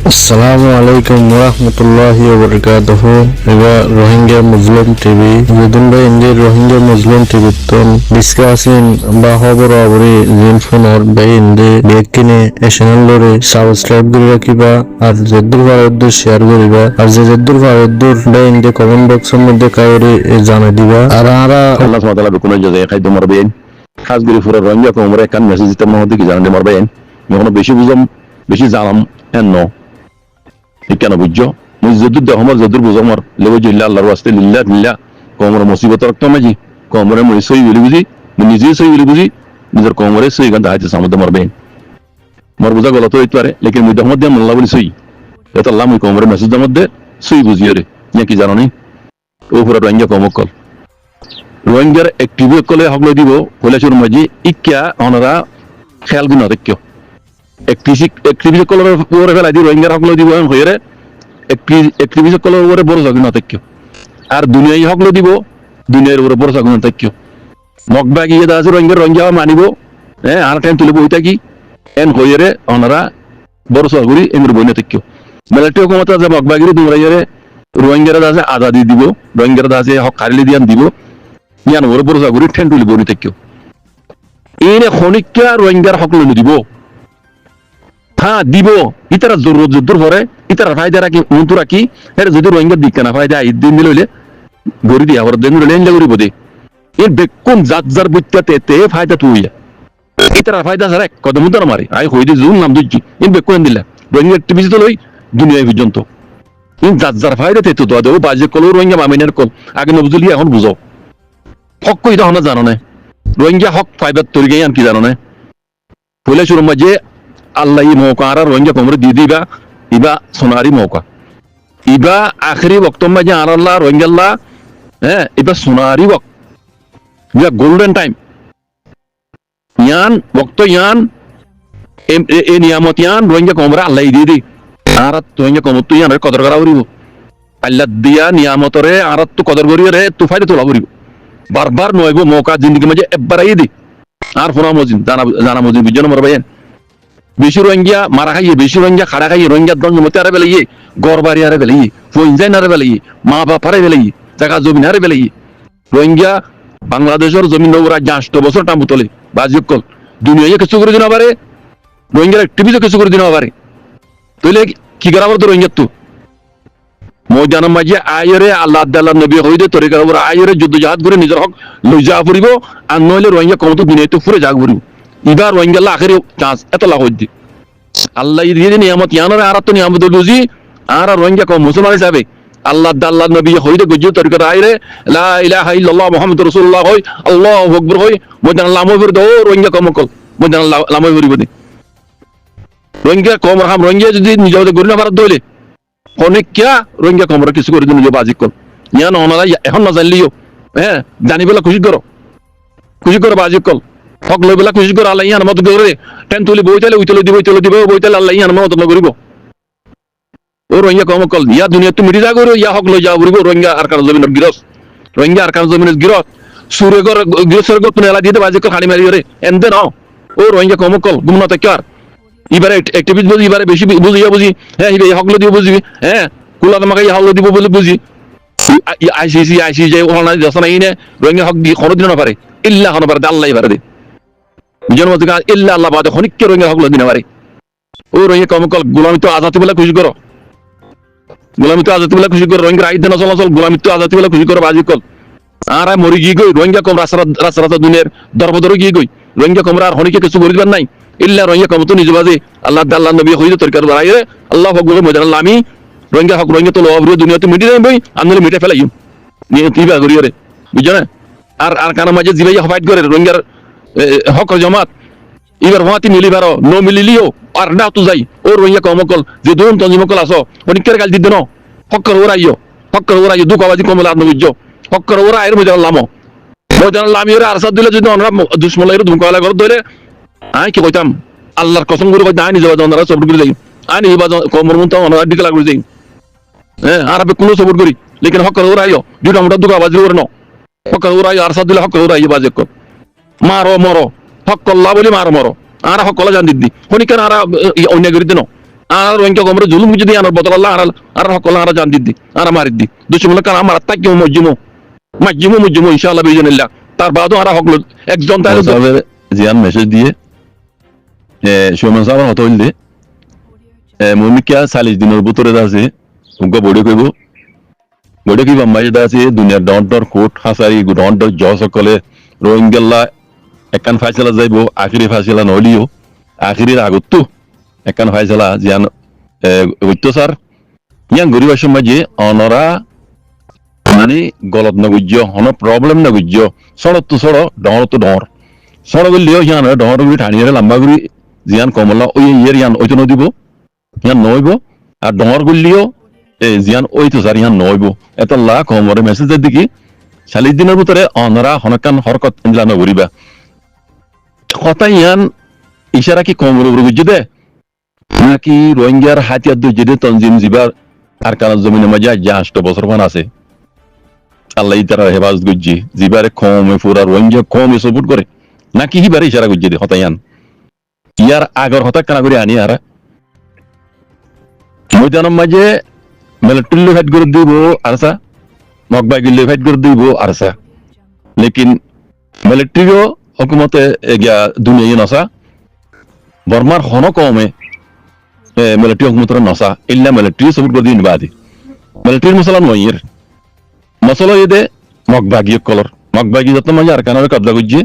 আসসালামু আলাইকুম ওরহমতুল্লাহি ওবরকাতুহু এবা রোহিঙ্গা মুসলিম টিভি যদুন ভাই ইন্দি রোহিঙ্গা মুসলিম টিভি তন ডিসকাসিং বা খবর অবরি জিন ফোনর ভাই ইন্দি বেকিনে চ্যানেল লরে সাবস্ক্রাইব করে রাখিবা আর যদুর ভারতদুর শেয়ার করিবা আর যে যদুর ভারতদুর ভাই ইন্দি কমেন্ট বক্সের মধ্যে কাউরি জানাই দিবা আর আরা আল্লাহ সুবহানাহু ওয়া তাআলা বেকুনে জজায়ে খাইতো মারবেন খাস করে পুরো রোহিঙ্গা কোমরে কান মেসেজ দিতে মহদি কি জানতে মারবেন যখন বেশি বুঝম বেশি জানাম এন্ন ঠিক কেন বুঝছো মুই যদুর দেহমর যদুর বুঝমর লেবো জিল্লা আল্লাহর ওয়াস্তে লিল্লাহ লিল্লাহ কোমরে মুসিবত রক্ত মাঝি কোমরে মুই সই বলি বুঝি নিজে সই বলি বুঝি নিজের কোমরে সই গান দাইতে সামুদ্র মারবেন মর বুঝা গলত হইতে পারে লেকিন মুই দেহমর দিয়ে আল্লাহ বলি সই এটা আল্লাহ মুই কোমরে মেসেজের মধ্যে সই বুঝিয়ে রে ইয়া কি জানো নি ও পুরো রোহিঙ্গা কমকল রোহিঙ্গার একটিভ কলে হকলে দিব হলেছুর মাঝি ইক্কা অনারা খেয়াল গুণ দেখো একটিভ কলের উপরে ফেলাই দি রোহিঙ্গার হকলে দিব হয়ে একটিভ কলের উপরে বড় জাগুন দেখো আর দুনিয়ায় হকলে দিব দুনিয়ার উপরে বড় জাগুন দেখো মকবা গিয়ে দাস রোহিঙ্গা মানিব হ্যাঁ আর টাইম তুলে বই থাকি এন হয়ে অনারা বড় সগুরি এমর বই না দেখো মিলিটারি হুকুমত আছে মকবাগিরি দুমরাইয়ারে রোহিঙ্গারা দাসে আজাদি দিব রোহিঙ্গারা দাসে হক কারিলি দিয়ান দিব ইয়ান ওর বড় জাগুরি ঠেন তুলি বই দেখো এনে খনিকা রোহিঙ্গার হকলে দিব হ্যাঁ দিব ইতারা জরুরত যুদ্ধর পরে ইতারা ফায়দা রাখি উন্তু রাখি এর যদি রোহিঙ্গা দিক না ফায়দা ঈদ দিন দিলে গড়ি দিয়া ওর দিন লেন করিব দে এর বেকুন জাত জার বুঝতে তে ফায়দা তুই ইতারা ফায়দা ছাড়া কদম উদ্ধার মারে আই হই দি জুম নাম দুজি ইন বেকুন দিলা রোহিঙ্গা টিভিজ তো লই দুনিয়ায় পর্যন্ত ইন জাত জার ফায়দা তে তো দেব বাজে কল রোহিঙ্গা মামিনের কল আগে নবজুলি এখন বুঝো হক কই দাও না জানো না রোহিঙ্গা হক ফাইবার তৈরি গাই কি জানো না পয়লা শুরু মাঝে আল্লাহ মৌকা আর রোহিঙ্গা কোমরে দিয়ে দিবা ইবা সোনারি মৌকা ইবা আখরি বক্তব্য মাঝে আর আল্লাহ রোহিঙ্গা আল্লাহ হ্যাঁ ইবা সোনারি বক্ত ইবা গোল্ডেন টাইম ইয়ান বক্ত ইয়ান এ নিয়ামত ইয়ান রোহিঙ্গা কোমরে আল্লাহ দিয়ে দি আর রোহিঙ্গা কোমর তুই ইয়ান কদর করা করিব আল্লাহ দিয়া নিয়ামতরে আর তো কদর করিও রে তু ফাইদে তোলা করিব বারবার নয়ব মৌকা জিন্দগি মাঝে একবারাই দি আর ফোনা মজিন জানা মজিন বুঝছো মর ভাইয়েন বেশি রোহিঙ্গা মারা খাইয়ে বেশি রোহিঙ্গা খাড়া খাইয়ে রোহিঙ্গা দঞ্জ মতে আরে বেলাইয়ে গড় বাড়ি আরে বেলাইয়ে ফইনজাইন আরে বেলাইয়ে মা বাপ আরে বেলাইয়ে জায়গা জমিন আরে বেলাইয়ে রোহিঙ্গা বাংলাদেশের জমিন ওরা 8 বছর টাম্বু তোলে বাজিকল দুনিয়ায় কিছু করে দিন পারে রোহিঙ্গার টিভিতে কিছু করে দিন পারে তাইলে কি করাবার তো রোহিঙ্গা তো ময়দানের মাঝে আয়রে আল্লাহ আল্লাহ নবী হইদে তরিকার উপর আয়রে যুদ্ধ জাহাজ করে নিজের হক লই যা ফুরিব আর নইলে রোহিঙ্গা কমতো দুনিয়াতে ফুরে যা ফুরিব ইবার রোহিঙ্গা আখেরি চান্স এত লাভ হইদি আল্লাহ দিয়ে নিয়ামত ইয়ানোর আর তো নিয়ামত বুঝি আর রোহিঙ্গা কম মুসলমান হিসাবে আল্লাহ আল্লাহ নবী হইদে গজ্জু তরিকার আয়রে লা ইলাহা ইল্লাল্লাহ মুহাম্মাদুর রাসূলুল্লাহ হই আল্লাহু আকবার হই ময়দান লামো ফির দো রোহিঙ্গা কম কল ময়দান লামো ফিরিব দে রোহিঙ্গা কম রাম রোহিঙ্গা যদি নিজে গরি না ভারত দইলে অনেক কিয়া রোহিঙ্গা কমরা কিছু করে দিন বাজিক কল ইয়ান ওনারা এখন না জানলিও হ্যাঁ জানি বেলা খুশি করো বাজিক কল হক লই বেলা খুশি করো আল্লাহ ইয়ান মত করে টেন তুলি বইতালে উইতলে দিব বইতালে আল্লাহ ইয়ান মত করিব ও রোহিঙ্গা কম কল ইয়া দুনিয়া তো মিটি যা করো ইয়া হক লই যা বলিব রোহিঙ্গা আর কার জমিনের গিরস রোহিঙ্গা আর কার জমিনের গিরস সুরে গর গিরসের গত নেলা দিতে বাজিক কল খানি মারি রে এন্ডে নাও ও রোহিঙ্গা কম কল গুমনা তাকার এবারে অ্যাক্টিভিটি বুঝি এবারে বেশি বুঝি হ্যাঁ এই হকলো দিব বুঝি হ্যাঁ কুলা তোমাকে হকলো দিব বলে বুঝি আইসিসি ওখানে যাচ্ছে না ইনে রোহিঙ্গা হক দিয়ে কোনো দিন না পারে ইল্লা হনো পারে আল্লাহ পারে দে বুঝেন মতো ইল্লা আল্লাহ বাদে খনিককে রোহিঙ্গা হকলো দিন পারে ও রোহিঙ্গা কমকল গোলামিত্ব আজাতি বলে খুশি করো রোহিঙ্গা আইদ না চলাচল গোলামিত্ব আজাতি বলে খুশি করো বাজি কল আর মরি গিয়ে গই রোহিঙ্গা কম রাস্তা দুনিয়ার দরবদরে গিয়ে গই রোহিঙ্গা কমরা আর হনিকে কিছু করিবার নাই ইল্লা রোহিঙ্গা কমতো নিজ বাজে আল্লাহ আল্লাহ নবী হইতে তরকার বাড়াইরে আল্লাহ হক বলে মজান আল্লাহ আমি রোহিঙ্গা হক রোহিঙ্গা তো লবরে দুনিয়াতে মিটি দেন বই আন্দোলন মিটে ফেলাইম নিয়ে তিবা করিও রে বুঝছো না আর কানা মাঝে জিবাই ফাইট করে রোহিঙ্গার হক জমাত এবার হওয়াতি মিলিবার নো মিলিলিও আর না তো যাই ও রোহিঙ্গা কমকল যে দুন তঞ্জিমকল আসো অনেকের গাল দিতে ন হক্কর ওরাইও দুঃখ আবাজি কমলা আর বুঝছো হক্কর ওরা এর মজান লামি ওরা আরসাদ দিলে যদি অনরা দুশ্মনের ধুমকালা করে দিলে আই কি কইতাম আল্লাহর কসম করে কইতাম আনি যাবা জনরা সবর করে যাই আনি যাবা কমর মন তো অনরা দিকে লাগবে যাই হ্যাঁ আরবে কোনো সবর করি লেকিন হক করে আইও দুটা মোটা দুকা বাজি করে ন হক করে আইও আরসাদ দিলে হক করে আইও বাজে কর মারো মরো হক কল্লা বলি মারো মরো আর হক কলা জান দিদি হনিকার আর অন্য করি দেন আর রোহিঙ্গা কমরে জুলুম যদি আনার বদল আল্লাহ আর হকল আর জান দিদি আর মারি দি দুশ্মন কান আমার তাকিও মজ্জিমো ইনশাআল্লাহ বিজনিল্লাহ তার বাদও আর হকল একজন তাই জিয়ান মেসেজ দিয়ে সুমন সাহেব হতো হইলে মমিকা 40 দিনের ভিতরে আছে উগা বড় কইব বড় কি বাম্বাই আছে দুনিয়ার ডন্টর কোট হাসারি ডন্টর জজ সকলে রোহিঙ্গাল্লা একান ফাইসলা যাইব আখিরি ফাইসলা নলিও আখিরির আগত একান ফাইসলা জিয়ান অত্যাচার ইয়ান গরিবের সমাজে অনরা মানে গলত নগুজ্য হন প্রবলেম নগুজ্য সড়ক তো সড়ক ডর তো ডর সড়ক গলিও ইয়ান ডর গুলি ঠানিয়ে লম্বা গুলি জিয়ান কমলা ওই ইয়ের ইয়ান ওইতো নদিব ইয়ান নইব আর ডর গলিও জিয়ান ওই তো স্যার ইয়ান নইব এত লা কমরে মেসেজ দেখি 40 দিনের ভিতরে অনরা হনকান হরকত ইনলা নগরিবা কথা ইয়ান ইশারা কি কমরে বুঝ দে নাকি রোহিঙ্গার হাতিয়ার দুই যেতে তনজিম জিবার আর কারণ জমিনের মাঝে আজ 8 বছর মান আছে আল্লাহ তারা হেফাজত গুজি জিবারে কমে পুরা রোহিঙ্গা কমে সাপোর্ট করে নাকি হিবারে ইশারা গুজি দে হতায়ান ইয়ার আগর হতা কানা করে আনি আর ময়দানের মাঝে মিলিটারি ফাইট করে দিব আরসা মকবাই গিলে ফাইট করে দিব আরসা লেকিন মিলিটারিও হুকুমতে গিয়া দুনিয়া নসা বর্মার হন কমে মিলিটারি হুকুমতের নসা ইল্লা মিলিটারি সাপোর্ট করে দিন বাদি মিলিটারি মশলা নয়ের মশলা এদে মকবাগি কলর মকবাগি যত মাঝে আর কানারে কবজা করছে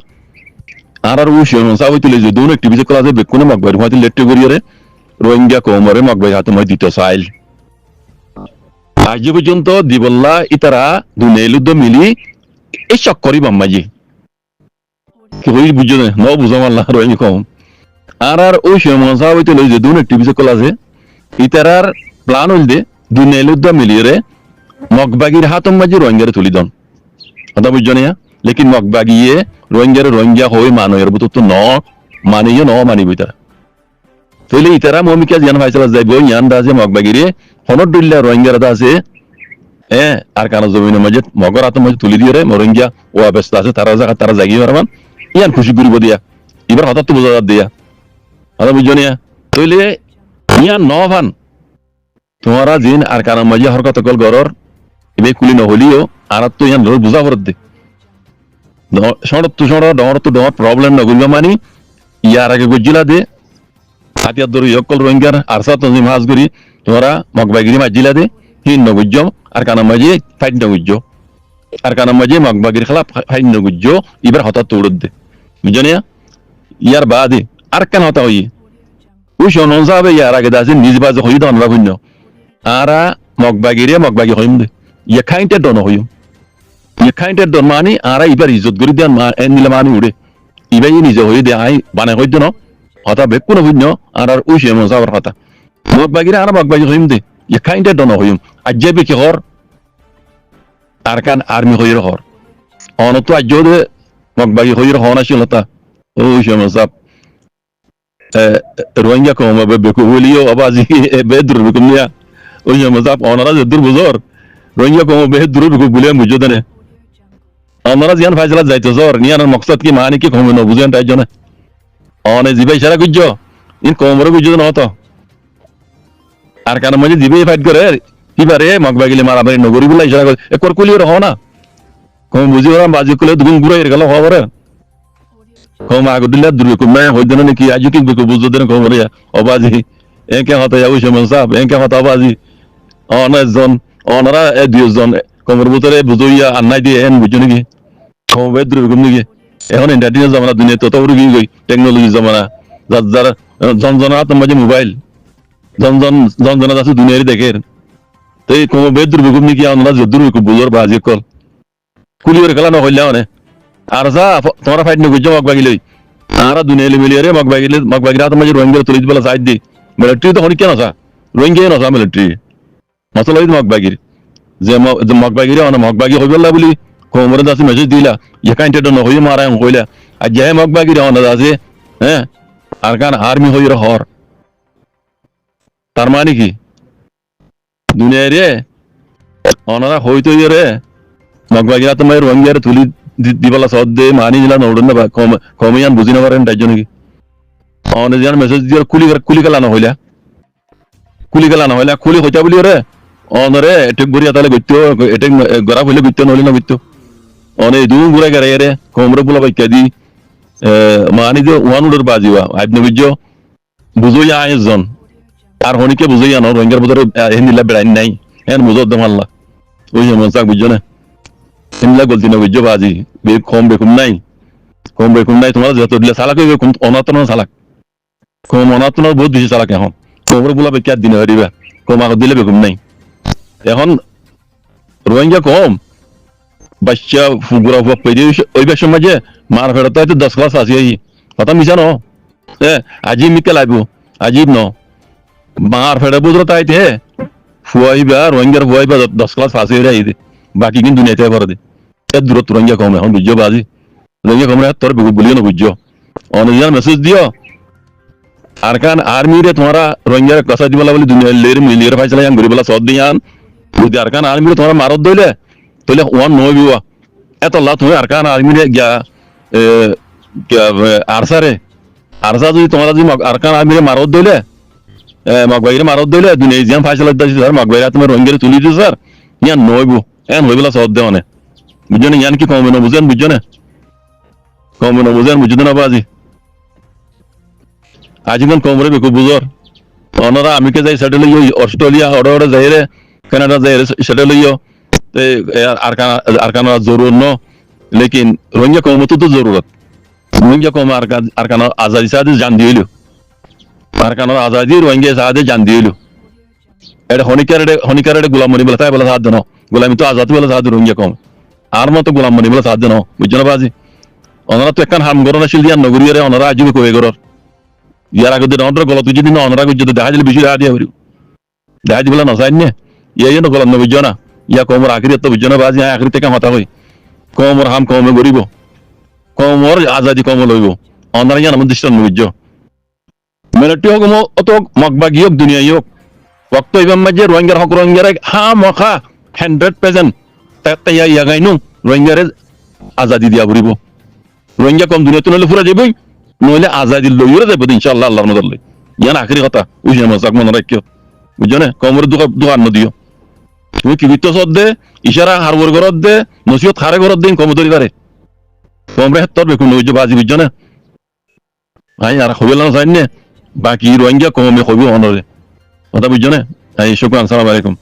আর উশিয়ন সাবই তুলে যে দুন একটিভিটি কলা যে বেকুনে মকবাগি হয়তো লেট্টে করিয়ারে রোহিঙ্গা কমরে মকবাগি হাতে মই দিতে চাইল আজ পর্যন্ত দিবল্লা ইতারা দুনেলুদ্দ মিলি এই চক্করি বাম্মাজি কি বুঝো না ন বুঝো আল্লাহ রোহিঙ্গা কম আর উশিয়ন সাবই তুলে যে দুন একটিভিটি কলা যে ইতারার প্ল্যান হইল দে দুনেলুদ্দ মিলিয়ে মকবাগির হাতম মাঝে রোহিঙ্গারে তুলি দন কথা বুঝছো না লেকিন মকবাগিয়ে রোহিঙ্গা হয়ে মানয়ের বুতো তো ন মানিয়ে ন মানিব তারা তাহলে ইতারা মমিকা জিয়ান ফাইসলা যাইব ইয়ান দাজে মকবাগিরে হনর দুল্লা রোহিঙ্গার আছে আর কানো জমিনের মাঝে মগর হাতম মাঝে তুলি দিয়ে রে রোহিঙ্গা ও ব্যস্ত আছে তারা জায়গা তারা জাগিয়ে পারবান ইয়ান খুশি করিব দিয়া এবার হঠাৎ তো বোঝা দিয়া কথা বুঝছো না তাহলে ইয়ান ন ভান তোমারা জিন আর কানো মাঝে হরকত কল গরর এবার কুলি নহলিও আর তো ইয়ান বুঝা পড়ত দে সড়ক তো সড়ক ডর তো ডর প্রবলেম না গুলবা মানি ইয়ার আগে গজিলা দে হাতিয়ার দরু ইয়কল রোহিঙ্গার আরসা তঞ্জিম হাজ করি তোমরা মকবাগিরি মাজিলা দে হিন নগুজ্জম আর কানা মাঝে ফাইট নগুজ্জ আর কানা মাঝে মকবাগির খেলা ফাইট নগুজ্জ এবার হঠাৎ তোড় দে বুঝো না ইয়ার বাদে আর কেন হতা হই ওই শোনন সাহেব ইয়ার আগে দাসে নিজ বাজে হই দন লাগুন্য আর মকবাগি হইম দে ইয়া খাইতে দন হইম ইয়া খাইতে দন মানি আর এবার ইজ্জত করি দেন নিলে মানি উড়ে ইবাই নিজে হই দে আই বানাই হইতো না হতা বেকুন হইন্য আর ওই শোনন সাহেবের হতা মকবাগি হইম দে ইয়া খাইতে দন হইম আজ্জে কি হর আর কান আর্মি হইর হর অনত আজ্জ দে মকবাগি হইর হনা শিলতা ওই শোনন সাহেব রোহিঙ্গা কম বেকু বলিও আবাজি বেদুর বেকুম নিয়া ওই মজাব অনারা দূর বুঝর রোহিঙ্গা কম বেহে দূর বেকু বলে বুঝো দেনে অনারা জিয়ান ফাইজলা যাইতো জর নিয়ার মকসদ কি মানি কি কম ন বুঝেন তাই জন্য অনে জিবাই সারা গুজ্জ ইন কমরে গুজ্জ না হতো আর কারণ মাঝে জিবাই ফাইট করে কিবারে মকবাগিলে মারামারি নগরি বলে ইশারা করে একর কুলিও হ না কম বুঝি ওরা বাজি কুলে দুগুন গুড়াই গেল হবরে কম আগুদিলা দুর্বেকুম না হইতো না কি আজু কি বেকু বুঝো দেন কমরে অবাজি একে হতো ওই সময় সাহেব একে হতো অবাজি অনেকজন অনারা দুইজন কমর ভিতরে বুঝইয়া আন্নাই দিয়ে এন বুঝো নাকি কমবে দুর্বেকুম নাকি এখন ইন্টারনেট জমানা দুনিয়া তত বড় কি গই টেকনোলজি জমানা যার জনজনা হাতের মাঝে মোবাইল জনজনা আছে দুনিয়ারই দেখের তো এই কমবে দুর্বেকুম নাকি আমরা দুর্বেকুম বুঝোর বাজি কল কুলিওর খেলা নহইলা মানে আর যা তোমরা ফাইট নগুজ মকবাগি লই আর দুনিয়ালে মিলিয়ে রে মকবাগির হাতের মাঝে রোহিঙ্গা তুলি দিবলা সাইড দি মিলিটারি তো হনি কেন আসা রোহিঙ্গা নসা মিলিটারি মশলা মকবাগির যে মকবাগিরে মকবাগি হইবলা বলি কোমরে দাসে মেসেজ দিলা একাইন্টে ন হই মারা কইলা আর যে মকবাগিরে অনা দাসে আর কান আর্মি হই হর তার মানে কি দুনিয়া রে অনারা হইতো রে মকবাগির হাতের মাঝে রোহিঙ্গার তুলি দিবলা সদ দে মানি দিলা নড়ন না কমিয়ান বুঝি না পারেন তাই জন্য কি অনে যেন মেসেজ দিয়ে কুলি গেলা না হইলা কুলি গেলা না হইলে কুলি হইতা বলি রে অনরে এটে গড়িয়া তাহলে গইতো এটে গড়া হইলে গইতো নইলে না গইতো অনে দু গুড়া গড়ে রে কোমরে বুলা বাইকা দি মানি যে ওয়ান উডর বাজিওয়া আইব নবিজ্জ বুঝইয়া আয়োজন আর হনিকে বুঝইয়া না রোহিঙ্গার বদরে হিন্দিলা বেড়াই নাই হ্যাঁ বুঝো দম আল্লাহ ওই যে মনসাক বুঝছো না হিন্দিলা গলতি না বুঝছো বাজি বে কম বেকুম নাই তোমার যত দিলে সালাক হইবে কোন অনাতন সালাক কম অনাতন বহুত বেশি সালাক এখন কোমরে বুলা বাইকা দিন হরিবা কম আগত দিলে বেকুম নাই এখন রোহিঙ্গা কম বাচ্চা ফুগুরা ফুয়া পেয়ে ওই বেশ মাঝে মার ফেরত হয়তো 10 ক্লাস আসি কথা মিশা ন আজি মিকে লাগবো আজিব ন মার ফেরে বুঝলো তাইতে ফুয়াইবা রোহিঙ্গার ফুয়াইবা 10 ক্লাস আসি আই দে বাকি কিন্তু দুনিয়াতে ভরে দে এর দূরত্ব রোহিঙ্গা কম এখন বুঝছো বাজি রোহিঙ্গা কম তোর বলিও না বুঝছো অনজান মেসেজ দিও আরকান আর্মি রে তোমারা রোহিঙ্গার কষা দিবলা বলে দুনিয়া লিয়ের ফাইসলা ইয়াং গরিবলা সদ দিয়ান যদি আরকান আর্মি রে তোমারা মারত দইলে তাহলে ওয়ান নবিওয়া এত আল্লাহ তুমি আরকান আর্মি রে গিয়া আরসারে আরসা যদি তোমরা যদি আরকান আর্মি রে মারত দইলে মগবাইরে মারত দইলে দুনিয়া জিয়ান ফাইসলা দিছি স্যার মগবাইরা তুমি রোহিঙ্গারে তুলি দিছো স্যার ইয়ান নইবো এন হইবলা সদ দেওয়ানে বুঝছো না ইয়ান কি কমে না বুঝেন বুঝছো না কমে না বুঝেন বুঝছো না বাজি আজীবন কমরে বেকু বুঝর অনরা আমিকে যাই সেটেল হইও অস্ট্রেলিয়া অর্ডার যাই রে কানাডা যাই রে সেটেল হইও তে আরকানা জরুর ন লেকিন রোহিঙ্গা কম তো জরুরত রোহিঙ্গা কম আরকানা আজাদি সাদে জান দিইলো আরকানা আজাদি রোহিঙ্গা সাদে জান দিইলো এটা হনিকারে গোলাম মনি বলা তাই বলা সাদ ন গোলামি তো আজাদি বলা সাদ রোহিঙ্গা কম আর মতো গোলাম মনি বলা সাদ ন বুঝছো না বাজি অনরা তো একখান হাম গরনা শিল দিয়া নগরীরে অনরা আজিবে কই গরর ইয়ার আগে দিন অনরা গলত যদি না অনরা যদি দেখা দিলে বেশি দেখা দিয়া হইব দেখা দিবলা না চাই নে ইয়ে না গলত না বুঝছো না ইয়া কমর আখরি তো বুঝছো না বাজি আখরি থেকে মাথা হই কমর হাম কমে গরিব কমর আজাদি কম লইব অনরা ইয়ান আমাদের দৃষ্টান্ত বুঝছো মেলটি হোক অত মগবাগি হোক দুনিয়া হোক ওয়াক্ত ইবাম মাঝে রোহিঙ্গার হক রোহিঙ্গারে হা মখা 100% তাতে ইয়া গাইনু রোহিঙ্গারে আজাদি দিয়া বরিব রোহিঙ্গা কম দুনিয়া তো নইলে ফুরা যাবই নইলে আজাদি লইরে যাবো ইনশাআল্লাহ আল্লাহর মদদ লই ইয়ান আখরি কথা বুঝে মজাক মনে রাখিও বুঝছো না কমর দোকান নদিও তুমি কি বিত্ত সদ দে ইশারা হারবর ঘরত দে নসিহত খারে ঘরত দিন কম ধরি পারে কমরে তোর বেকুন নইজো বাজি বুঝছো না আই আর হইল না জানি বাকি রোহিঙ্গা কমে হইব অনরে কথা বুঝছো না এই শুকরান আসসালামু আলাইকুম